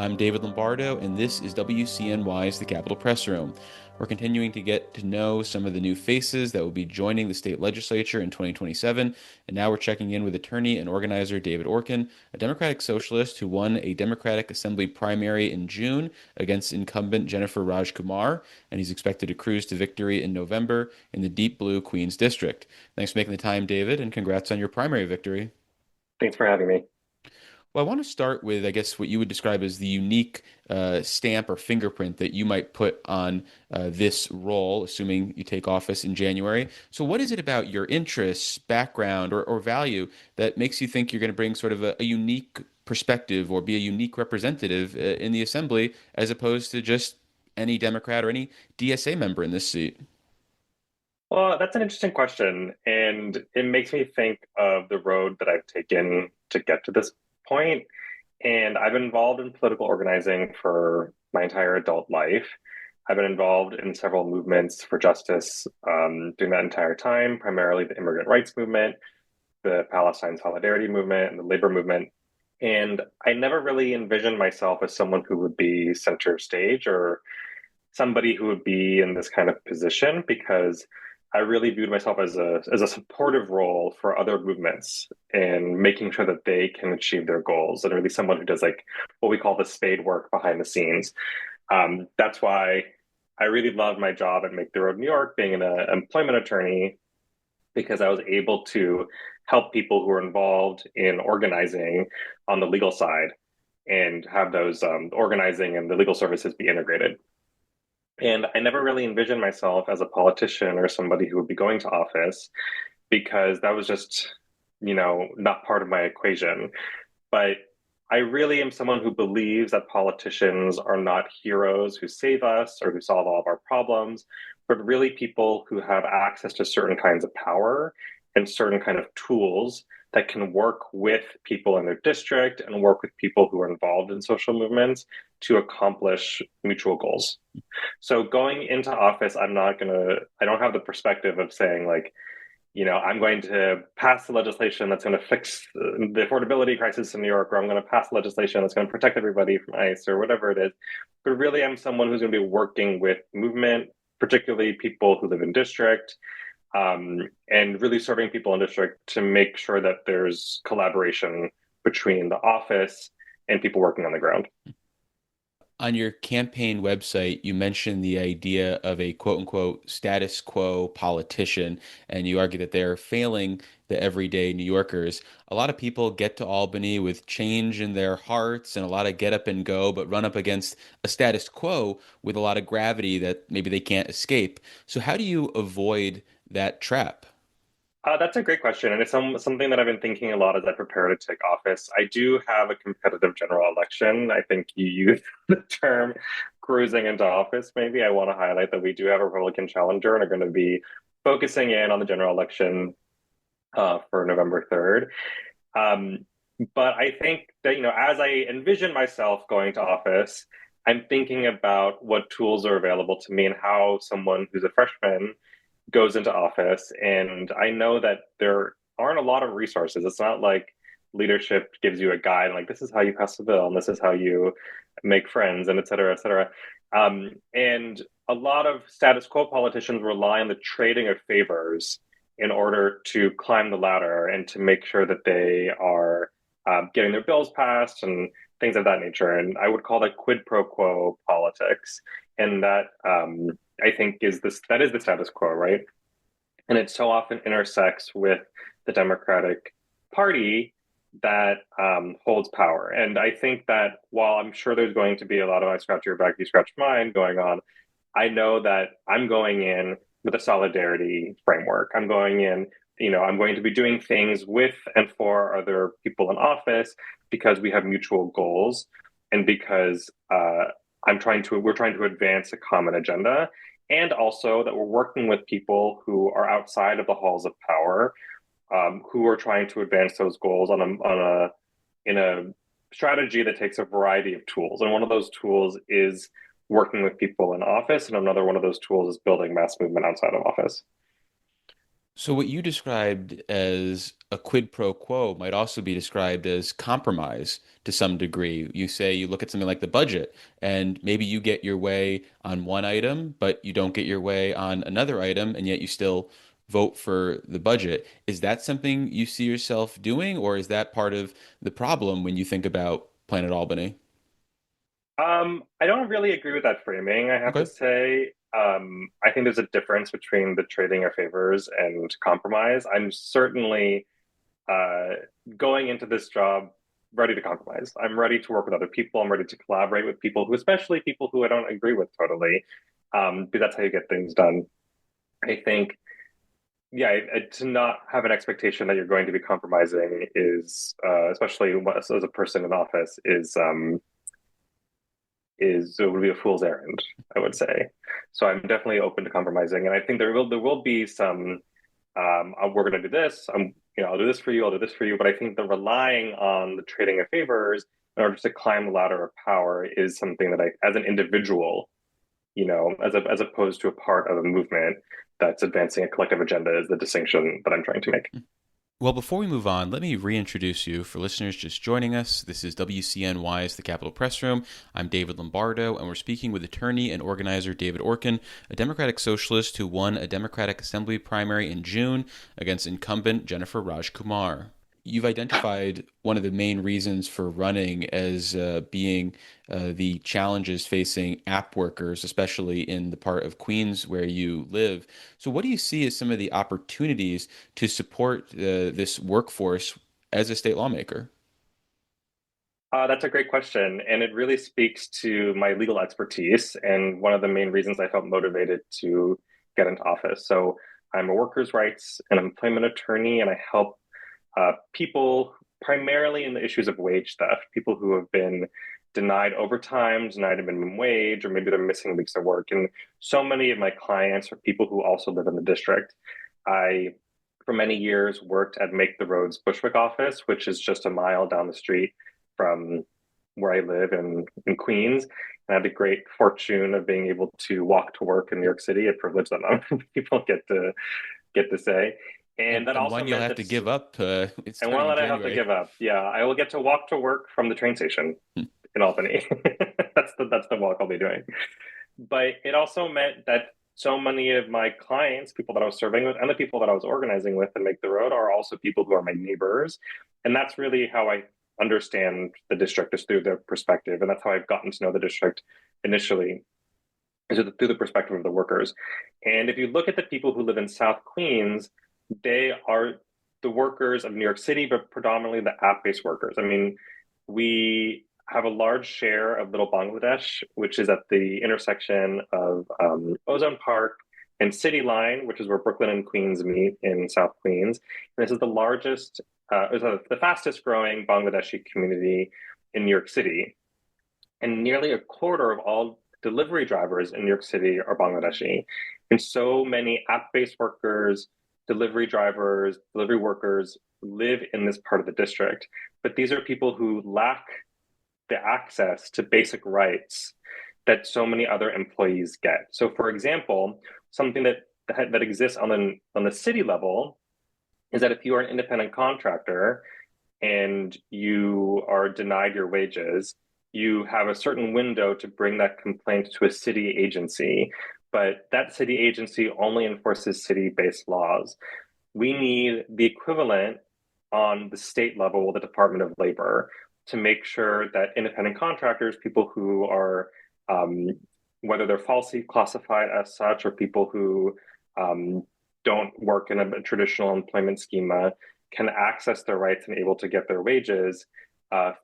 I'm David Lombardo, and this is WCNY's The Capitol Press Room. We're continuing to get to know some of the new faces that will be joining the state legislature in 2027, and now we're checking in with attorney and organizer David Orkin, a Democratic Socialist who won a Democratic Assembly primary in June against incumbent Jenifer Rajkumar, and he's expected to cruise to victory in November in the deep blue Queens District. Thanks for making the time, David, and congrats on your primary victory. Thanks for having me. Well, I want to start with, I guess, what you would describe as the unique stamp or fingerprint that you might put on this role, assuming you take office in January. So, what is it about your interests, background, or value that makes you think you're going to bring sort of a unique perspective or be a unique representative in the assembly as opposed to just any Democrat or any DSA member in this seat? Well, that's an interesting question, and it makes me think of the road that I've taken to get to this point. And I've been involved in political organizing for my entire adult life. I've been involved in several movements for justice during that entire time, primarily the immigrant rights movement, the Palestine solidarity movement, and the labor movement. And I never really envisioned myself as someone who would be center stage or somebody who would be in this kind of position because I really viewed myself as a supportive role for other movements and making sure that they can achieve their goals, and really someone who does like what we call the spade work behind the scenes. That's why I really loved my job at Make the Road New York, being an employment attorney, because I was able to help people who are involved in organizing on the legal side and have those organizing and the legal services be integrated. And I never really envisioned myself as a politician or somebody who would be going to office because that was just, not part of my equation. But I really am someone who believes that politicians are not heroes who save us or who solve all of our problems, but really people who have access to certain kinds of power and certain kind of tools that can work with people in their district and work with people who are involved in social movements to accomplish mutual goals. So going into office, I don't have the perspective of saying like, I'm going to pass the legislation that's going to fix the affordability crisis in New York, or I'm going to pass legislation that's going to protect everybody from ICE or whatever it is. But really, I'm someone who's going to be working with movement, particularly people who live in district, and really serving people in district to make sure that there's collaboration between the office and people working on the ground. On your campaign website, you mentioned the idea of a quote unquote status quo politician, and you argue that they're failing the everyday New Yorkers. A lot of people get to Albany with change in their hearts and a lot of get up and go, but run up against a status quo with a lot of gravity that maybe they can't escape. So, how do you avoid that trap? That's a great question, and it's something that I've been thinking a lot as I prepare to take office. I do have a competitive general election. I think you used the term cruising into office. Maybe I want to highlight that we do have a Republican challenger and are going to be focusing in on the general election for November 3rd. Um, but I think that, as I envision myself going to office, I'm thinking about what tools are available to me and how someone who's a freshman goes into office. And I know that there aren't a lot of resources. It's not like leadership gives you a guide, like this is how you pass a bill and this is how you make friends and et cetera, et cetera. And a lot of status quo politicians rely on the trading of favors in order to climb the ladder and to make sure that they are getting their bills passed and things of that nature. And I would call that quid pro quo politics. And that I think that is the status quo, right? And it so often intersects with the Democratic Party that holds power. And I think that while I'm sure there's going to be a lot of I scratch your back, you scratch mine going on, I know that I'm going in with a solidarity framework. I'm going to be doing things with and for other people in office because we have mutual goals and because we're trying to advance a common agenda, and also that we're working with people who are outside of the halls of power, who are trying to advance those goals in a strategy that takes a variety of tools. And one of those tools is working with people in office, and another one of those tools is building mass movement outside of office. So what you described as a quid pro quo might also be described as compromise to some degree. You say you look at something like the budget, and maybe you get your way on one item, but you don't get your way on another item, and yet you still vote for the budget. Is that something you see yourself doing, or is that part of the problem when you think about Planet Albany? I don't really agree with that framing, I have to Okay. say. I think there's a difference between the trading of favors and compromise. I'm certainly uh, going into this job ready to compromise. I'm ready to work with other people. I'm ready to collaborate with people who, especially people who I don't agree with totally, because that's how you get things done. I think, yeah, to not have an expectation that you're going to be compromising is, especially as a person in office, is it would be a fool's errand, I would say. So I'm definitely open to compromising, and I think there will be some. We're going to do this. I'll do this for you. I'll do this for you. But I think the relying on the trading of favors in order to climb the ladder of power is something that I, as an individual, as opposed to a part of a movement that's advancing a collective agenda, is the distinction that I'm trying to make. Well, before we move on, let me reintroduce you for listeners just joining us. This is WCNY's The Capitol Press Room. I'm David Lombardo, and we're speaking with attorney and organizer David Orkin, a Democratic Socialist who won a Democratic Assembly primary in June against incumbent Jenifer Rajkumar. You've identified one of the main reasons for running as being the challenges facing app workers, especially in the part of Queens where you live. So, what do you see as some of the opportunities to support this workforce as a state lawmaker? That's a great question, and it really speaks to my legal expertise and one of the main reasons I felt motivated to get into office. So, I'm a workers' rights and employment attorney, and I help people primarily in the issues of wage theft, people who have been denied overtime, denied a minimum wage, or maybe they're missing weeks of work. And so many of my clients are people who also live in the district. I, for many years, worked at Make the Roads Bushwick office, which is just a mile down the street from where I live in Queens. And I had the great fortune of being able to walk to work in New York City, a privilege that not many people get to say. And that And also one you'll meant have that to give up. It's and one starting in that I have to January. give up. Yeah, I will get to walk to work from the train station Hmm. in Albany. That's the walk I'll be doing. But it also meant that so many of my clients, people that I was serving with, and the people that I was organizing with and Make the Road are also people who are my neighbors. And that's really how I understand the district, is through their perspective. And that's how I've gotten to know the district initially, is through the perspective of the workers. And if you look at the people who live in South Queens, they are the workers of New York City, but predominantly the app-based workers. I mean, we have a large share of Little Bangladesh, which is at the intersection of Ozone Park and City Line, which is where Brooklyn and Queens meet in South Queens. And this is the fastest growing Bangladeshi community in New York City. And nearly a quarter of all delivery drivers in New York City are Bangladeshi. And so many app-based workers, delivery drivers, delivery workers live in this part of the district. But these are people who lack the access to basic rights that so many other employees get. So, for example, something that exists on the city level is that if you are an independent contractor and you are denied your wages, you have a certain window to bring that complaint to a city agency, but that city agency only enforces city-based laws. We need the equivalent on the state level with the Department of Labor to make sure that independent contractors, people who are, um, whether they're falsely classified as such or people who um, don't work in a traditional employment schema, can access their rights and able to get their wages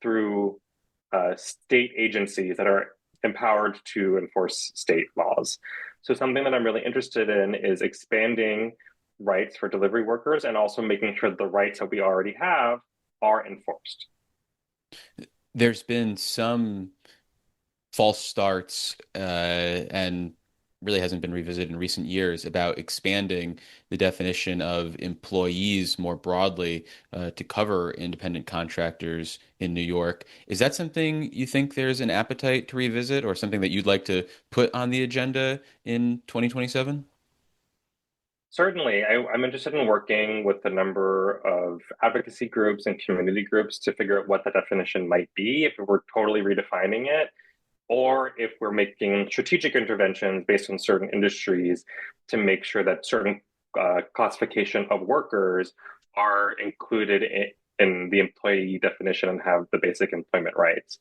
through state agencies that are empowered to enforce state laws. So something that I'm really interested in is expanding rights for delivery workers and also making sure that the rights that we already have are enforced. There's been some false starts and really hasn't been revisited in recent years about expanding the definition of employees more broadly to cover independent contractors in New York. Is that something you think there's an appetite to revisit or something that you'd like to put on the agenda in 2027? Certainly, I'm interested in working with a number of advocacy groups and community groups to figure out what the definition might be, if we're totally redefining it, or if we're making strategic interventions based on certain industries to make sure that certain classification of workers are included in the employee definition and have the basic employment rights.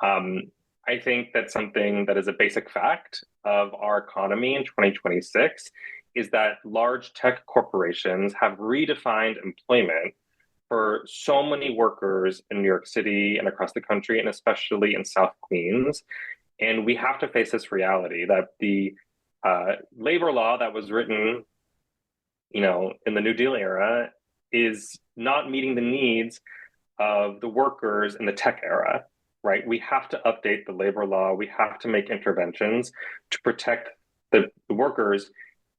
Um, I think that something that is a basic fact of our economy in 2026 is that large tech corporations have redefined employment for so many workers in New York City and across the country, and especially in South Queens. And we have to face this reality that the labor law that was written, in the New Deal era is not meeting the needs of the workers in the tech era, right? We have to update the labor law. We have to make interventions to protect the workers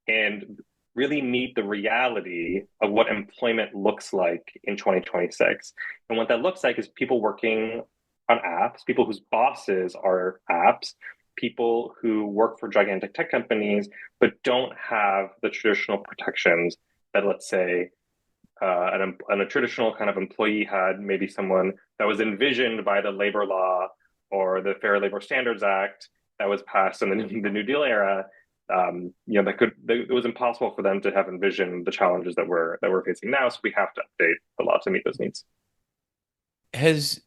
and really meet the reality of what employment looks like in 2026. And what that looks like is people working on apps, people whose bosses are apps, people who work for gigantic tech companies, but don't have the traditional protections that, let's say, a traditional kind of employee had, maybe someone that was envisioned by the labor law or the Fair Labor Standards Act that was passed in the New Deal era. It was impossible for them to have envisioned the challenges that we're facing now. So we have to update the law to meet those needs. Has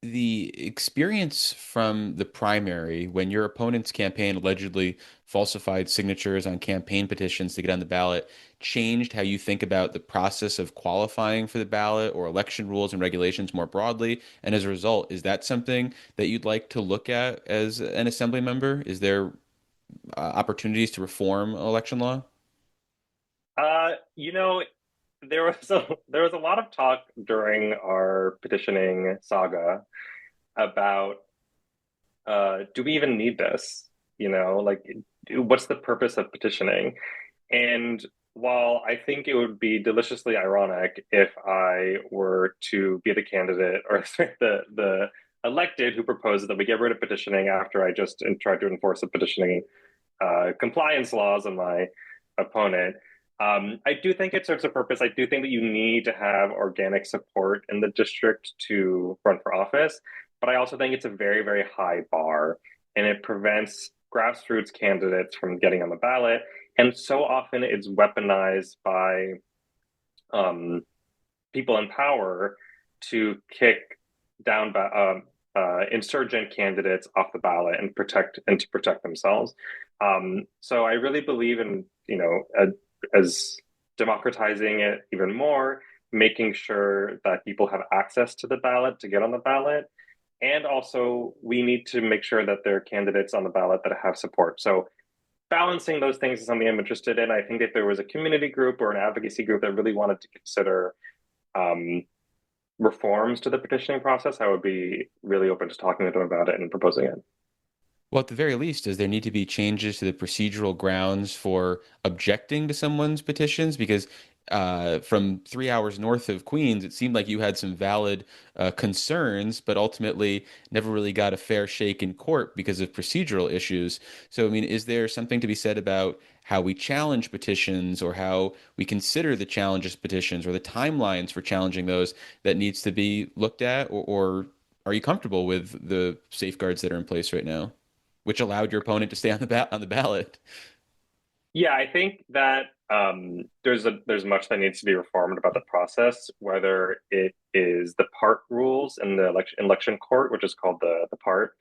the experience from the primary, when your opponent's campaign allegedly falsified signatures on campaign petitions to get on the ballot, changed how you think about the process of qualifying for the ballot or election rules and regulations more broadly? And as a result, is that something that you'd like to look at as an assembly member? Is there opportunities to reform election law? Uh, you know, there was a lot of talk during our petitioning saga about do we even need this? Like, what's the purpose of petitioning? And while I think it would be deliciously ironic if I were to be the candidate or the elected who proposes that we get rid of petitioning after I just tried to enforce the petitioning compliance laws on my opponent. I do think it serves a purpose. I do think that you need to have organic support in the district to run for office, but I also think it's a very, very high bar, and it prevents grassroots candidates from getting on the ballot. And so often it's weaponized by um, people in power to kick down insurgent candidates off the ballot and to protect themselves. So I really believe in as democratizing it even more, making sure that people have access to the ballot to get on the ballot. And also, we need to make sure that there are candidates on the ballot that have support. So, balancing those things is something I'm interested in. I think if there was a community group or an advocacy group that really wanted to consider um, reforms to the petitioning process, I would be really open to talking to them about it and proposing it. Well, at the very least, does there need to be changes to the procedural grounds for objecting to someone's petitions? Because from 3 hours north of Queens, it seemed like you had some valid concerns, but ultimately never really got a fair shake in court because of procedural issues. So, I mean, is there something to be said about how we challenge petitions or how we consider the challenges petitions or the timelines for challenging those that needs to be looked at? Or are you comfortable with the safeguards that are in place right now, which allowed your opponent to stay on the ballot? Yeah, I think that there's much that needs to be reformed about the process, whether it is the part rules in the election court, which is called the part,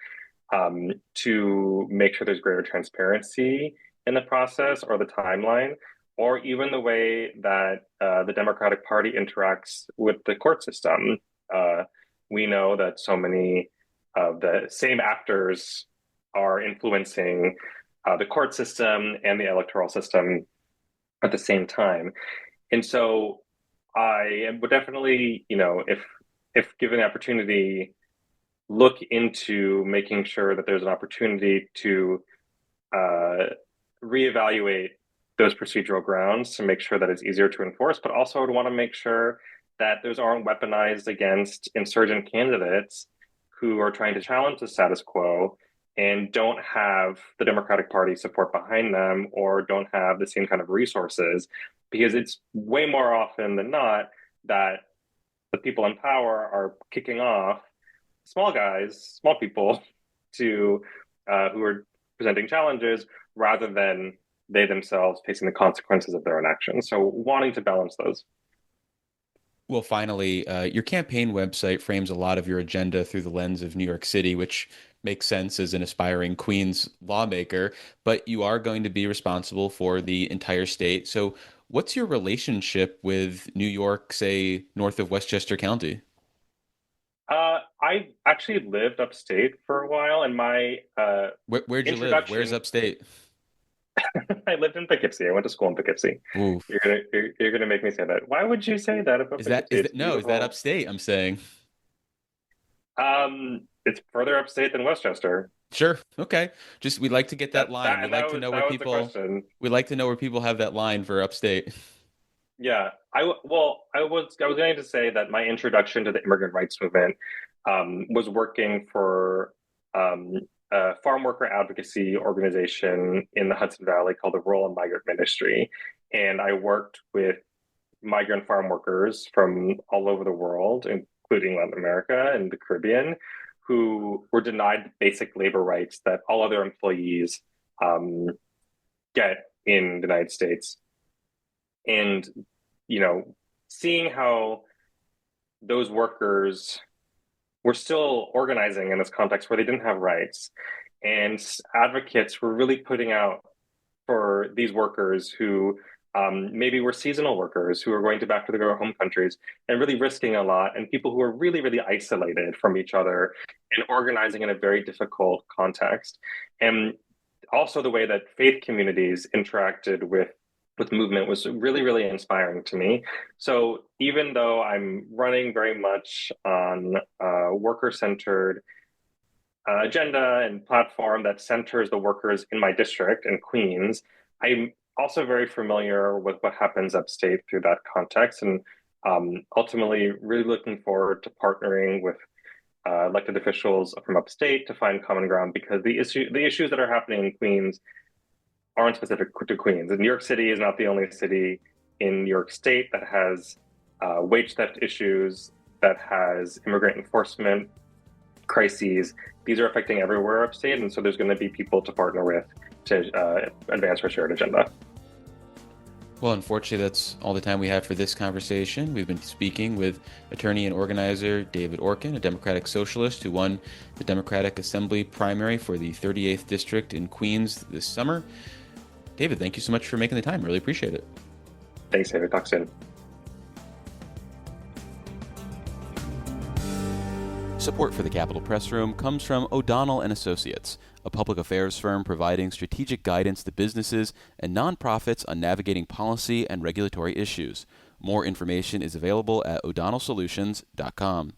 to make sure there's greater transparency in the process or the timeline, or even the way that the Democratic Party interacts with the court system. Uh, we know that so many of the same actors are influencing the court system and the electoral system at the same time. And so I would definitely, if given the opportunity, look into making sure that there's an opportunity to uh, reevaluate those procedural grounds to make sure that it's easier to enforce, but also would want to make sure that those aren't weaponized against insurgent candidates who are trying to challenge the status quo and don't have the Democratic Party support behind them or don't have the same kind of resources, because it's way more often than not that the people in power are kicking off small guys, small people, to who are presenting challenges rather than they themselves facing the consequences of their own actions. So wanting to balance those. Well, finally, your campaign website frames a lot of your agenda through the lens of New York City, which makes sense as an aspiring Queens lawmaker, but you are going to be responsible for the entire state. So, what's your relationship with New York, say, north of Westchester County? I actually lived upstate for a while, and my Where'd you live? Where's introduction, upstate? I lived in Poughkeepsie. I went to school in Poughkeepsie. Ooh, You're gonna make me say that. Why would you say that about Poughkeepsie? is It's that no, is that beautiful. upstate? I'm saying. It's further upstate than Westchester. Sure. Okay. Just we'd like to get that line. We like to know where That was the people question. we like to know where people have that line for upstate. Yeah, I was going to say that my introduction to the immigrant rights movement was working for a farm worker advocacy organization in the Hudson Valley called the Rural and Migrant Ministry, and I worked with migrant farm workers from all over the world, including Latin America and the Caribbean, who were denied basic labor rights that all other employees um, get in the United States. And, seeing how those workers were still organizing in this context where they didn't have rights, and advocates were really putting out for these workers who maybe were seasonal workers who are going to back to their home countries and really risking a lot, and people who are really, really isolated from each other and organizing in a very difficult context. And also the way that faith communities interacted with movement was really, really inspiring to me. So even though I'm running very much on a worker-centered agenda and platform that centers the workers in my district in Queens, I'm also very familiar with what happens upstate through that context, and ultimately really looking forward to partnering with elected officials from upstate to find common ground, because the issues that are happening in Queens aren't specific to Queens. And New York City is not the only city in New York State that has wage theft issues, that has immigrant enforcement crises. These are affecting everywhere upstate, and so there's going to be people to partner with to advance our shared agenda. Well, unfortunately, that's all the time we have for this conversation. We've been speaking with attorney and organizer David Orkin, a Democratic Socialist who won the Democratic Assembly primary for the 38th District in Queens this summer. David, thank you so much for making the time. Really appreciate it. Thanks, David. Talk soon. Support for the Capitol Press Room comes from O'Donnell and Associates, a public affairs firm providing strategic guidance to businesses and nonprofits on navigating policy and regulatory issues. More information is available at o'donnellsolutions.com.